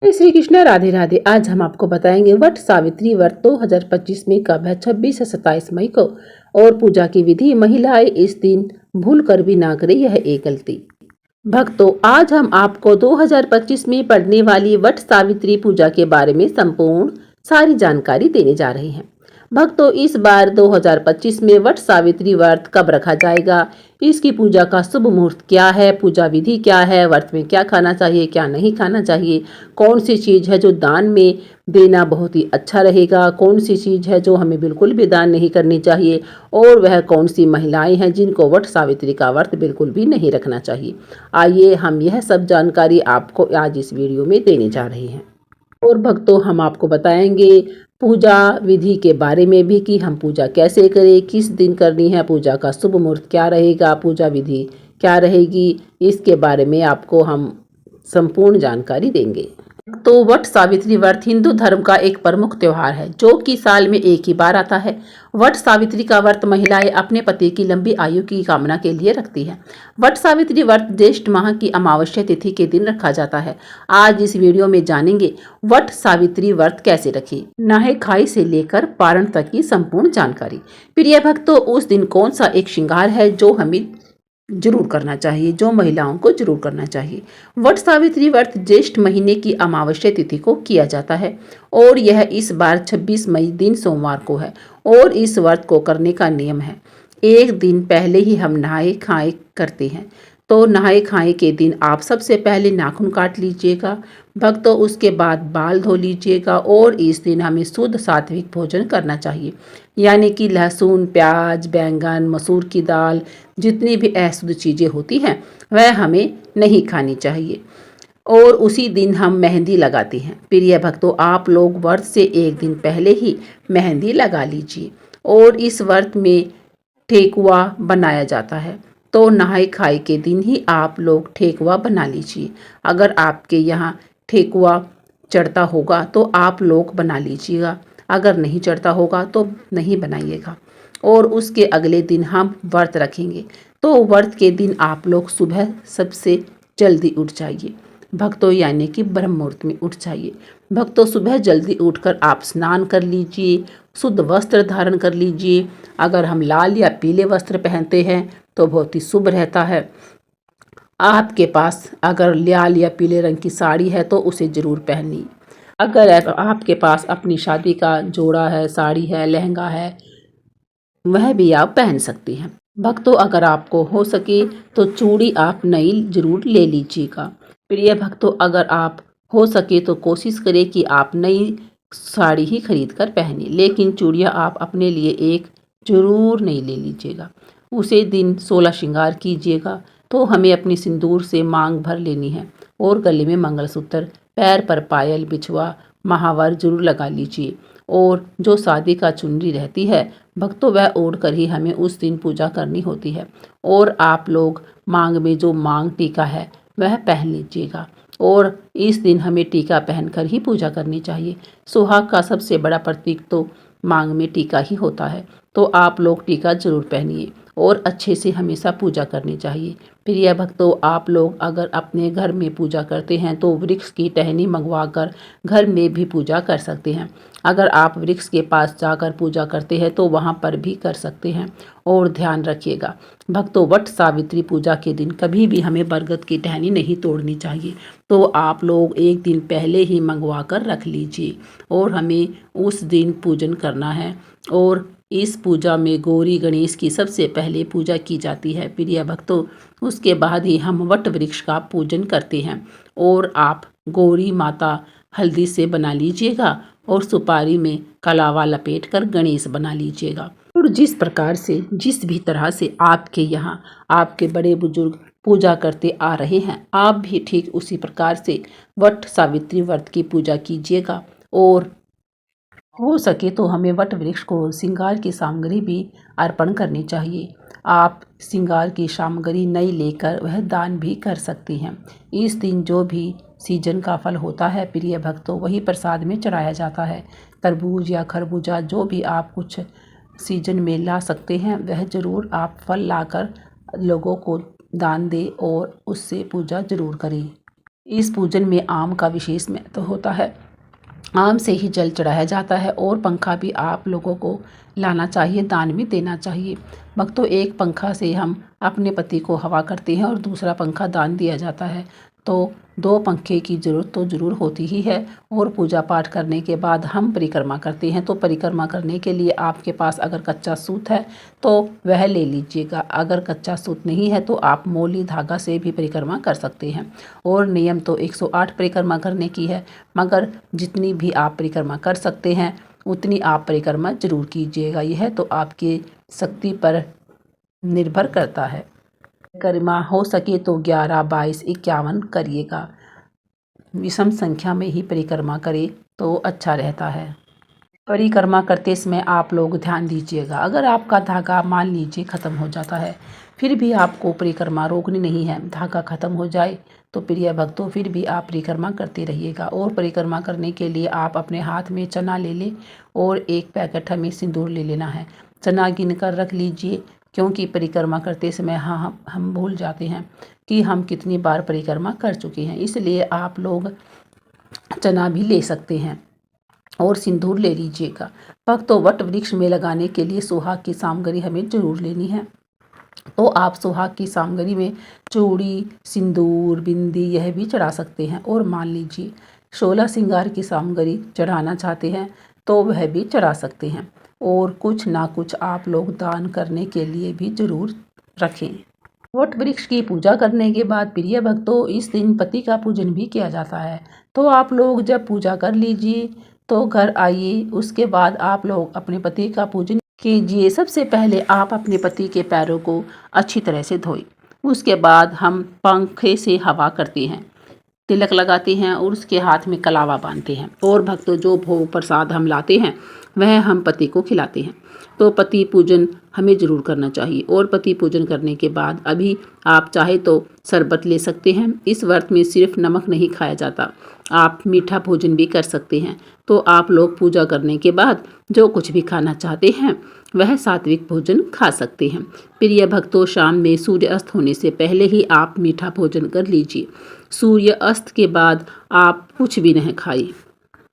श्री कृष्णा, राधे राधे। आज हम आपको बताएंगे वट सावित्री व्रत 2025 में कब है, 26 से 27 मई को, और पूजा की विधि। महिलाएं इस दिन भूल कर भी ना करें यह एक गलती। भक्तों, आज हम आपको 2025 में पड़ने वाली वट सावित्री पूजा के बारे में संपूर्ण सारी जानकारी देने जा रहे हैं। भक्तों, इस बार 2025 में वट सावित्री व्रत कब रखा जाएगा, इसकी पूजा का शुभ मुहूर्त क्या है, पूजा विधि क्या है, व्रत में क्या खाना चाहिए क्या नहीं खाना चाहिए, कौन सी चीज़ है जो दान में देना बहुत ही अच्छा रहेगा, कौन सी चीज़ है जो हमें बिल्कुल भी दान नहीं करनी चाहिए, और वह कौन सी महिलाएं हैं जिनको वट सावित्री का व्रत बिल्कुल भी नहीं रखना चाहिए। आइए हम यह सब जानकारी आपको आज इस वीडियो में देने जा रहे हैं। और भक्तों, हम आपको बताएंगे पूजा विधि के बारे में भी कि हम पूजा कैसे करें, किस दिन करनी है, पूजा का शुभ मुहूर्त क्या रहेगा, पूजा विधि क्या रहेगी, इसके बारे में आपको हम संपूर्ण जानकारी देंगे। तो वट सावित्री व्रत हिंदू धर्म का एक प्रमुख त्योहार है जो कि साल में एक ही बार आता है। वट सावित्री का व्रत महिलाएं अपने पति की लंबी आयु की कामना के लिए रखती हैं। वट सावित्री व्रत ज्येष्ठ माह की अमावस्या तिथि के दिन रखा जाता है। आज इस वीडियो में जानेंगे वट सावित्री व्रत कैसे रखें, नहाय खाई से लेकर पारण तक की संपूर्ण जानकारी। प्रिय भक्तों, उस दिन कौन सा एक श्रृंगार है जो हमें जरूर करना चाहिए, जो महिलाओं को जरूर करना चाहिए। वट सावित्री व्रत ज्येष्ठ महीने की अमावस्या तिथि को किया जाता है और यह इस बार 26 मई दिन सोमवार को है। और इस व्रत को करने का नियम है, एक दिन पहले ही हम नहाए खाए करते हैं। तो नहाए खाए के दिन आप सबसे पहले नाखून काट लीजिएगा भक्तों, उसके बाद बाल धो लीजिएगा। और इस दिन हमें शुद्ध सात्विक भोजन करना चाहिए, यानी कि लहसुन, प्याज, बैंगन, मसूर की दाल, जितनी भी अशुद्ध चीज़ें होती हैं वह हमें नहीं खानी चाहिए। और उसी दिन हम मेहंदी लगाते हैं। प्रिय भक्तों, आप लोग व्रत से एक दिन पहले ही मेहंदी लगा लीजिए। और इस व्रत में ठेकुआ बनाया जाता है, तो नहाय खाए के दिन ही आप लोग ठेकुआ बना लीजिए। अगर आपके यहाँ ठेकुआ चढ़ता होगा तो आप लोग बना लीजिएगा, अगर नहीं चढ़ता होगा तो नहीं बनाइएगा। और उसके अगले दिन हम व्रत रखेंगे। तो व्रत के दिन आप लोग सुबह सबसे जल्दी उठ जाइए भक्तों, यानी कि ब्रह्म मुहूर्त में उठ जाइए भक्तों। सुबह जल्दी उठकर आप स्नान कर लीजिए, शुद्ध वस्त्र धारण कर लीजिए। अगर हम लाल या पीले वस्त्र पहनते हैं तो बहुत ही शुभ रहता है। आपके पास अगर लाल या पीले रंग की साड़ी है तो उसे जरूर पहनिए। अगर आपके पास अपनी शादी का जोड़ा है, साड़ी है, लहंगा है, वह भी आप पहन सकती हैं भक्तों। अगर आपको हो सके तो चूड़ी आप नई जरूर ले लीजिएगा। प्रिय भक्तों, अगर आप हो सके तो कोशिश करें कि आप नई साड़ी ही खरीद कर पहने, लेकिन चूड़ियाँ आप अपने लिए एक जरूर नई ले लीजिएगा। उसे दिन 16 श्रृंगार कीजिएगा। तो हमें अपनी सिंदूर से मांग भर लेनी है और गले में मंगलसूत्र, पैर पर पायल, बिछुआ, महावर जरूर लगा लीजिए। और जो शादी का चुनरी रहती है भक्तों, वह ओढ़ कर ही हमें उस दिन पूजा करनी होती है। और आप लोग मांग में जो मांग टीका है वह पहन लीजिएगा। और इस दिन हमें टीका पहनकर ही पूजा करनी चाहिए। सुहाग का सबसे बड़ा प्रतीक तो मांग में टीका ही होता है। तो आप लोग टीका जरूर पहनिए और अच्छे से हमेशा पूजा करनी चाहिए। प्रिय भक्तों, आप लोग अगर अपने घर में पूजा करते हैं तो वृक्ष की टहनी मंगवाकर घर में भी पूजा कर सकते हैं। अगर आप वृक्ष के पास जाकर पूजा करते हैं तो वहां पर भी कर सकते हैं। और ध्यान रखिएगा भक्तों, वट सावित्री पूजा के दिन कभी भी हमें बरगद की टहनी नहीं तोड़नी चाहिए। तो आप लोग एक दिन पहले ही मंगवा कर रख लीजिए और हमें उस दिन पूजन करना है। और इस पूजा में गौरी गणेश की सबसे पहले पूजा की जाती है प्रिय भक्तों, उसके बाद ही हम वट वृक्ष का पूजन करते हैं। और आप गौरी माता हल्दी से बना लीजिएगा और सुपारी में कलावा लपेट कर गणेश बना लीजिएगा। और जिस प्रकार से, जिस भी तरह से आपके यहाँ आपके बड़े बुजुर्ग पूजा करते आ रहे हैं, आप भी ठीक उसी प्रकार से वट सावित्री व्रत की पूजा कीजिएगा। और हो सके तो हमें वट वृक्ष को श्रृंगार की सामग्री भी अर्पण करनी चाहिए। आप श्रृंगार की सामग्री नई लेकर वह दान भी कर सकती हैं। इस दिन जो भी सीजन का फल होता है प्रिय भक्तों, वही प्रसाद में चढ़ाया जाता है। तरबूज या खरबूजा, जो भी आप कुछ सीजन में ला सकते हैं वह ज़रूर आप फल लाकर लोगों को दान दें और उससे पूजा जरूर करें। इस पूजन में आम का विशेष महत्व होता है। आम से ही जल चढ़ाया जाता है और पंखा भी आप लोगों को लाना चाहिए, दान में देना चाहिए। भक्तों, एक पंखा से हम अपने पति को हवा करते हैं और दूसरा पंखा दान दिया जाता है, तो 2 पंखे की ज़रूरत तो ज़रूर होती ही है। और पूजा पाठ करने के बाद हम परिक्रमा करते हैं, तो परिक्रमा करने के लिए आपके पास अगर कच्चा सूत है तो वह ले लीजिएगा। अगर कच्चा सूत नहीं है तो आप मोली धागा से भी परिक्रमा कर सकते हैं। और नियम तो 108 परिक्रमा करने की है, मगर जितनी भी आप परिक्रमा कर सकते हैं उतनी आप परिक्रमा जरूर कीजिएगा। यह तो आपकी शक्ति पर निर्भर करता है। परिक्रमा हो सके तो 11, 22, 51 करिएगा। विषम संख्या में ही परिक्रमा करें तो अच्छा रहता है। परिक्रमा करते समय आप लोग ध्यान दीजिएगा, अगर आपका धागा मान लीजिए ख़त्म हो जाता है, फिर भी आपको परिक्रमा रोकनी नहीं है, धागा ख़त्म हो जाए तो प्रिय भक्तों फिर भी आप परिक्रमा करते रहिएगा। और परिक्रमा करने के लिए आप अपने हाथ में चना ले लें और 1 पैकेट हमें सिंदूर ले लेना है। चना गिन कर रख लीजिए, क्योंकि परिक्रमा करते समय हम भूल जाते हैं कि हम कितनी बार परिक्रमा कर चुके हैं, इसलिए आप लोग चना भी ले सकते हैं और सिंदूर ले लीजिएगा। भक्तों, वट वृक्ष में लगाने के लिए सुहाग की सामग्री हमें जरूर लेनी है, तो आप सुहाग की सामग्री में चूड़ी, सिंदूर, बिंदी यह भी चढ़ा सकते हैं। और मान लीजिए 16 श्रृंगार की सामग्री चढ़ाना चाहते हैं तो वह भी चढ़ा सकते हैं। और कुछ ना कुछ आप लोग दान करने के लिए भी जरूर रखें। वट वृक्ष की पूजा करने के बाद प्रिय भक्तों इस दिन पति का पूजन भी किया जाता है, तो आप लोग जब पूजा कर लीजिए तो घर आइए, उसके बाद आप लोग अपने पति का पूजन कीजिए। सबसे पहले आप अपने पति के पैरों को अच्छी तरह से धोएं, उसके बाद हम पंखे से हवा करते हैं, तिलक लगाते हैं और उसके हाथ में कलावा बांधते हैं। और भक्तों, जो भोग प्रसाद हम लाते हैं वह हम पति को खिलाते हैं। तो पति पूजन हमें जरूर करना चाहिए। और पति पूजन करने के बाद अभी आप चाहे तो शरबत ले सकते हैं। इस व्रत में सिर्फ नमक नहीं खाया जाता, आप मीठा भोजन भी कर सकते हैं। तो आप लोग पूजा करने के बाद जो कुछ भी खाना चाहते हैं वह सात्विक भोजन खा सकते हैं। प्रिय भक्तों, शाम में सूर्य अस्त होने से पहले ही आप मीठा भोजन कर लीजिए। सूर्य अस्त के बाद आप कुछ भी नहीं खाइए।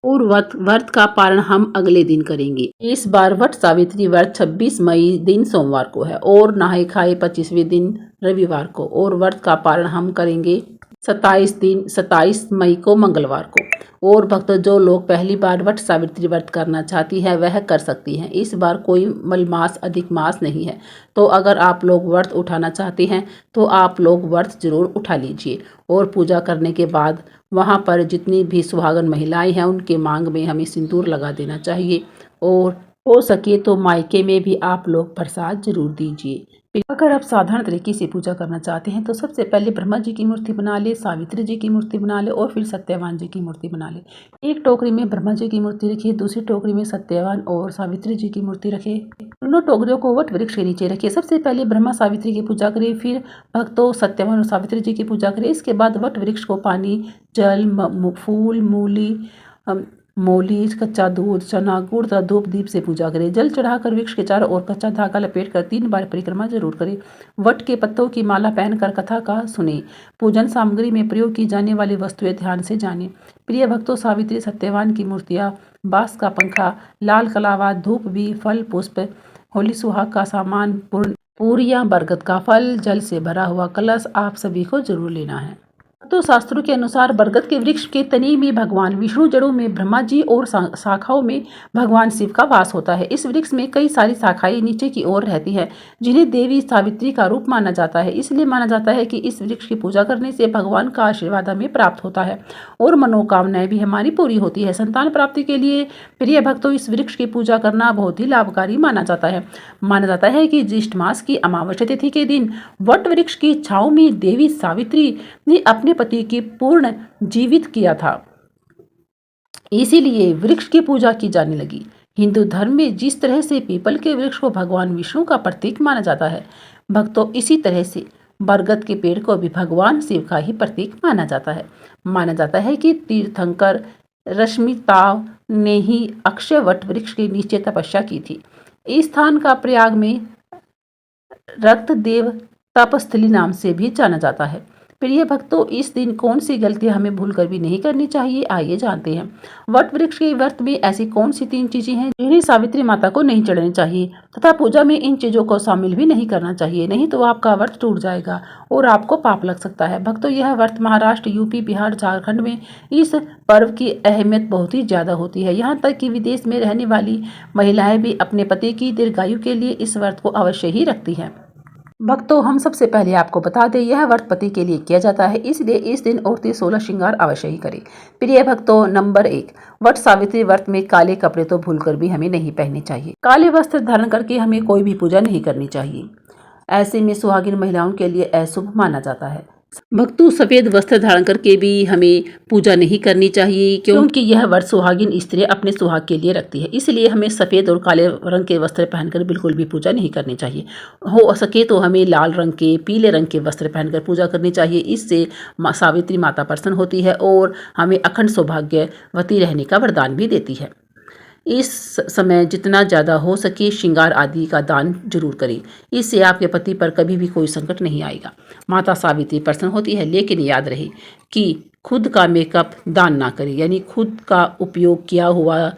और व्रत का पारण हम अगले दिन करेंगे। इस बार वट सावित्री व्रत 26 मई दिन सोमवार को है और नहाए खाए 25वें दिन रविवार को। और व्रत का पारण हम करेंगे 27 मई को मंगलवार को। और भक्त जो लोग पहली बार वट सावित्री व्रत करना चाहती है वह कर सकती हैं। इस बार कोई मलमास अधिक मास नहीं है, तो अगर आप लोग व्रत उठाना चाहते हैं तो आप लोग व्रत जरूर उठा लीजिए। और पूजा करने के बाद वहाँ पर जितनी भी सुहागन महिलाएं हैं उनके मांग में हमें सिंदूर लगा देना चाहिए। और हो सके तो मायके में भी आप लोग प्रसाद जरूर दीजिए। अगर आप साधारण तरीके से पूजा करना चाहते हैं तो सबसे पहले ब्रह्मा जी की मूर्ति बना ले, सावित्री जी की मूर्ति बना ले और फिर सत्यवान जी की मूर्ति बना ले। एक टोकरी में ब्रह्मा जी की मूर्ति रखिए, दूसरी टोकरी में सत्यवान और सावित्री जी की मूर्ति रखे। दोनों टोकरियों को वट वृक्ष के नीचे रखिए। सबसे पहले ब्रह्मा सावित्री की पूजा करें, फिर भक्तों सत्यवान और सावित्री जी की पूजा करें। इसके बाद वट वृक्ष को पानी, जल, फूल, मोली, कच्चा दूध, चना, गुड़ तथा धूप दीप से पूजा करें। जल चढ़ाकर वृक्ष के चारों ओर कच्चा धागा लपेटकर 3 बार परिक्रमा जरूर करें। वट के पत्तों की माला पहनकर कथा का सुने। पूजन सामग्री में प्रयोग की जाने वाली वस्तुएं ध्यान से जानें। प्रिय भक्तों, सावित्री, सत्यवान की मूर्तियां, बांस का पंखा, लाल कलावा, धूप भी, फल पुष्प, होली सुहाग का सामान, पूरियां, बरगद का फल, जल से भरा हुआ कलश आप सभी को जरूर लेना है। तो शास्त्रों के अनुसार बरगद के वृक्ष के तने में भगवान विष्णु, जड़ों में ब्रह्मा जी और शाखाओं में भगवान शिव का वास होता है। इस वृक्ष में कई सारी शाखाएं नीचे की ओर रहती है जिन्हें देवी सावित्री का रूप माना जाता है। इसलिए माना जाता है कि इस वृक्ष की पूजा करने से भगवान का आशीर्वाद हमें प्राप्त होता है और मनोकामनाएं भी हमारी पूरी होती है। संतान प्राप्ति के लिए प्रिय भक्तों इस वृक्ष की पूजा करना बहुत ही लाभकारी माना जाता है। माना जाता है कि ज्येष्ठ मास की अमावस्या तिथि के दिन वट वृक्ष की छांव में देवी सावित्री ने अपने पति की पूर्ण जीवित किया था, इसीलिए वृक्ष की पूजा की जाने लगी। हिंदू धर्म में जिस तरह से पीपल के वृक्ष को भगवान विष्णु का प्रतीक माना जाता है, भक्तों इसी तरह से बरगद के पेड़ को भी भगवान शिव का ही प्रतीक माना जाता है। माना जाता है कि तीर्थंकर रश्मिताव ने ही अक्षय वट वृक्ष के नीचे तपस्या की थी। इस स्थान का प्रयाग में रक्तदेव तपस्थली नाम से भी जाना जाता है। प्रिय भक्तों, इस दिन कौन सी गलतियां हमें भूलकर भी नहीं करनी चाहिए, आइए जानते हैं। वट वृक्ष के व्रत में ऐसी कौन सी 3 चीजें हैं जिन्हें सावित्री माता को नहीं चढ़ानी चाहिए तथा पूजा में इन चीजों को शामिल भी नहीं करना चाहिए, नहीं तो आपका व्रत टूट जाएगा और आपको पाप लग सकता है। भक्तों, यह व्रत महाराष्ट्र, यूपी, बिहार, झारखंड में इस पर्व की अहमियत बहुत ही ज्यादा होती है। यहाँ तक कि विदेश में रहने वाली महिलाएं भी अपने पति की दीर्घायु के लिए इस व्रत को अवश्य ही रखती हैं। भक्तों, हम सबसे पहले आपको बता दें, यह व्रत पति के लिए किया जाता है, इसलिए इस दिन औरतें 16 श्रृंगार अवश्य ही करें। प्रिय भक्तों, नंबर 1, वट सावित्री व्रत में काले कपड़े तो भूलकर भी हमें नहीं पहनने चाहिए। काले वस्त्र धारण करके हमें कोई भी पूजा नहीं करनी चाहिए। ऐसे में सुहागिन महिलाओं के लिए अशुभ माना जाता है। भक्तों, सफेद वस्त्र धारण करके भी हमें पूजा नहीं करनी चाहिए, क्योंकि यह व्रत सुहागिन स्त्री अपने सुहाग के लिए रखती है। इसलिए हमें सफेद और काले रंग के वस्त्र पहनकर बिल्कुल भी पूजा नहीं करनी चाहिए। हो सके तो हमें लाल रंग के, पीले रंग के वस्त्र पहनकर पूजा करनी चाहिए। इससे सावित्री माता प्रसन्न होती है और हमें अखंड सौभाग्यवती रहने का वरदान भी देती है। इस समय जितना ज़्यादा हो सके श्रृंगार आदि का दान जरूर करें, इससे आपके पति पर कभी भी कोई संकट नहीं आएगा। माता सावित्री प्रसन्न होती है, लेकिन याद रहे कि खुद का मेकअप दान ना करें, यानी खुद का उपयोग किया हुआ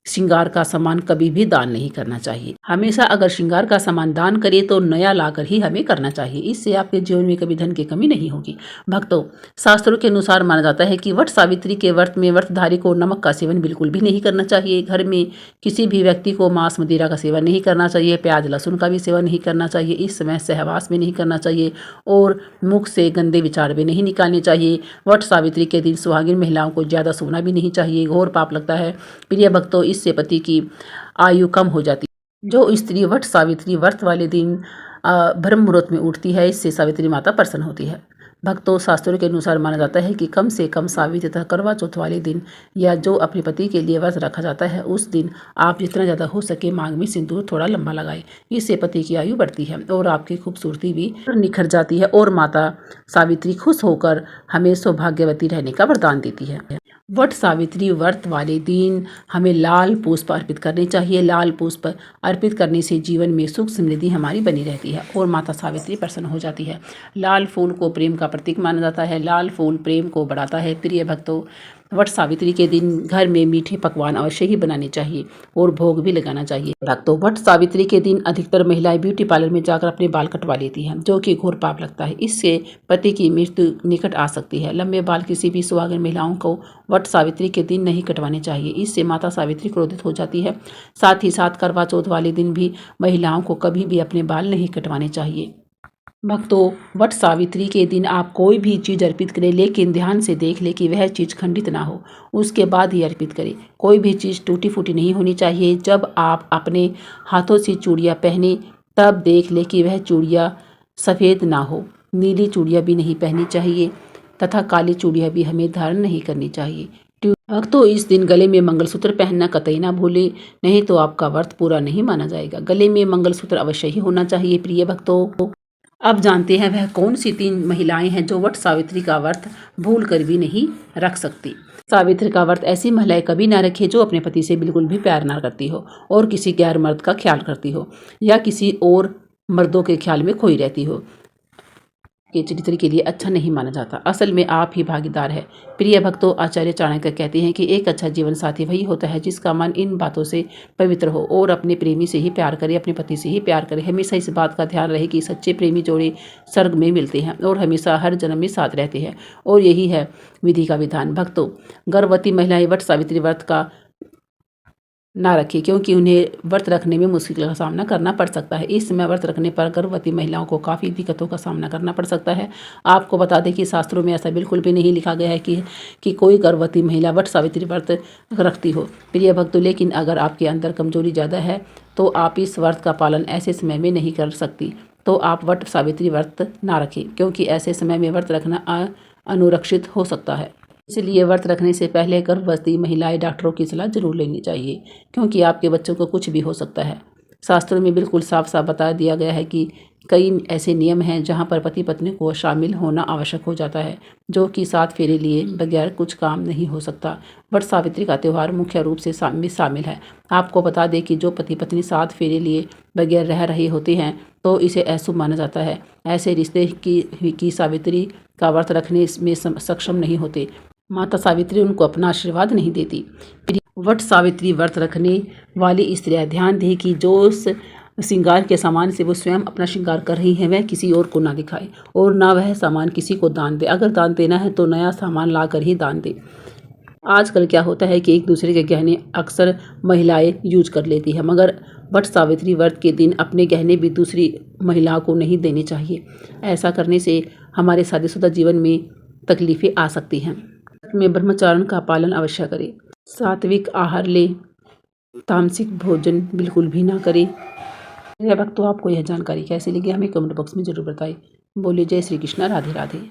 श्रृंगार का सामान कभी भी दान नहीं करना चाहिए। हमेशा अगर श्रृंगार का सामान दान करें तो नया लाकर ही हमें करना चाहिए, इससे आपके जीवन में कभी धन की कमी नहीं होगी। भक्तों, शास्त्रों के अनुसार माना जाता है कि वट सावित्री के व्रत में व्रतधारी को नमक का सेवन बिल्कुल भी नहीं करना चाहिए। घर में किसी भी व्यक्ति को मांस मदिरा का सेवन नहीं करना चाहिए, प्याज लहसुन का भी सेवन नहीं करना चाहिए। इस समय सहवास भी नहीं करना चाहिए और मुख से गंदे विचार भी नहीं निकालने चाहिए। वट सावित्री के दिन सुहागिन महिलाओं को ज़्यादा सोना भी नहीं चाहिए, घोर पाप लगता है। प्रिय भक्तों, इससे पति की आयु कम हो जाती है। जो स्त्री वट सावित्री व्रत वाले दिन ब्रह्म मुहूर्त में उठती है, इससे सावित्री माता प्रसन्न होती है। भक्तों, शास्त्रों के अनुसार माना जाता है कि कम से कम सावित्री तथा करवा चौथ वाले दिन या जो अपने पति के लिए व्रत रखा जाता है, उस दिन आप जितना ज़्यादा हो सके मांग में सिंदूर थोड़ा लंबा लगाएं। इससे पति की आयु बढ़ती है और आपकी खूबसूरती भी निखर जाती है और माता सावित्री खुश होकर हमें सौभाग्यवती रहने का वरदान देती है। वट सावित्री व्रत वाले दिन हमें लाल पुष्प अर्पित करने चाहिए। लाल पुष्प अर्पित करने से जीवन में सुख समृद्धि हमारी बनी रहती है और माता सावित्री प्रसन्न हो जाती है। लाल फूल को प्रेम का प्रतीक माना जाता है। लाल फूल प्रेम को बढ़ाता है। प्रिय भक्तों, वट सावित्री के दिन घर में मीठे पकवान अवश्य ही बनाने चाहिए और भोग भी लगाना चाहिए। भक्तों, वट सावित्री के दिन अधिकतर महिलाएं ब्यूटी पार्लर में जाकर अपने बाल कटवा लेती हैं, जो कि घोर पाप लगता है। इससे पति की मृत्यु निकट आ सकती है। लंबे बाल किसी भी सुहागिन महिलाओं को वट सावित्री के दिन नहीं कटवाने चाहिए, इससे माता सावित्री क्रोधित हो जाती है। साथ ही साथ करवा चौथ वाले दिन भी महिलाओं को कभी भी अपने बाल नहीं कटवाने चाहिए। भक्तों, वट सावित्री के दिन आप कोई भी चीज़ अर्पित करें, लेकिन ध्यान से देख ले कि वह चीज़ खंडित ना हो, उसके बाद ही अर्पित करें। कोई भी चीज़ टूटी फूटी नहीं होनी चाहिए। जब आप अपने हाथों से चूड़ियाँ पहने तब देख ले कि वह चूड़ियाँ सफ़ेद ना हो। नीली चूड़ियाँ भी नहीं पहननी चाहिए तथा काली चूड़ियाँ भी हमें धारण नहीं करनी चाहिए। भक्तों, इस दिन गले में मंगलसूत्र पहनना कतई ना भूले, नहीं तो आपका व्रत पूरा नहीं माना जाएगा। गले में मंगलसूत्र अवश्य ही होना चाहिए। प्रिय भक्तों, अब जानते हैं वह कौन सी 3 महिलाएं हैं जो वट सावित्री का व्रत भूल कर भी नहीं रख सकती। सावित्री का व्रत ऐसी महिलाएं कभी ना रखे जो अपने पति से बिल्कुल भी प्यार ना करती हो और किसी गैर मर्द का ख्याल करती हो या किसी और मर्दों के ख्याल में खोई रहती हो। के चरित्र के लिए अच्छा नहीं माना जाता। असल में आप ही भागीदार है। प्रिय भक्तों, आचार्य चाणक्य कहते हैं कि एक अच्छा जीवन साथी वही होता है जिसका मन इन बातों से पवित्र हो और अपने प्रेमी से ही प्यार करे, अपने पति से ही प्यार करे। हमेशा इस बात का ध्यान रहे कि सच्चे प्रेमी जोड़े स्वर्ग में मिलते हैं और हमेशा हर जन्म में साथ रहते हैं और यही है विधि का विधान। भक्तों, गर्भवती महिलाएं वट सावित्री व्रत का ना रखें, क्योंकि उन्हें व्रत रखने में मुश्किल का सामना करना पड़ सकता है। इस समय व्रत रखने पर गर्भवती महिलाओं को काफ़ी दिक्कतों का सामना करना पड़ सकता है। आपको बता दें कि शास्त्रों में ऐसा बिल्कुल भी नहीं लिखा गया है कि कोई गर्भवती महिला वट सावित्री व्रत रखती हो। प्रिय भक्तों, लेकिन अगर आपके अंदर कमजोरी ज़्यादा है तो आप इस व्रत का पालन ऐसे समय में नहीं कर सकती, तो आप वट सावित्री व्रत ना रखें, क्योंकि ऐसे समय में व्रत रखना अनुरक्षित हो सकता है। इसलिए व्रत रखने से पहले गर्भवती महिलाएं डॉक्टरों की सलाह जरूर लेनी चाहिए, क्योंकि आपके बच्चों को कुछ भी हो सकता है। शास्त्रों में बिल्कुल साफ साफ बता दिया गया है कि कई ऐसे नियम हैं जहां पर पति पत्नी को शामिल होना आवश्यक हो जाता है, जो कि 7 फेरे लिए बगैर कुछ काम नहीं हो सकता। वट सावित्री का त्यौहार मुख्य रूप से शामिल है। आपको बता दें कि जो पति पत्नी 7 फेरे लिए बगैर रह रहे होते हैं तो इसे अशुभ माना जाता है। ऐसे रिश्ते की सावित्री का व्रत रखने में सक्षम नहीं होते। माता सावित्री उनको अपना आशीर्वाद नहीं देती। वट सावित्री व्रत रखने वाली स्त्रियां ध्यान दें कि जो उस श्रृंगार के सामान से वो स्वयं अपना श्रृंगार कर रही है वह किसी और को ना दिखाए और ना वह सामान किसी को दान दे। अगर दान देना है तो नया सामान ला कर ही दान दे। आजकल क्या होता है कि एक दूसरे के गहने अक्सर महिलाएं यूज कर लेती है, मगर वट सावित्री व्रत के दिन अपने गहने भी दूसरी महिलाओं को नहीं देने चाहिए। ऐसा करने से हमारे शादीशुदा जीवन में तकलीफें आ सकती हैं। में ब्रह्मचर्य का पालन अवश्य करें। सात्विक आहार ले, तामसिक भोजन बिल्कुल भी ना करें। मेरे भक्तों, आपको यह जानकारी कैसी लगी हमें कमेंट बॉक्स में जरूर बताएं। बोलिए जय श्री कृष्णा, राधे राधे।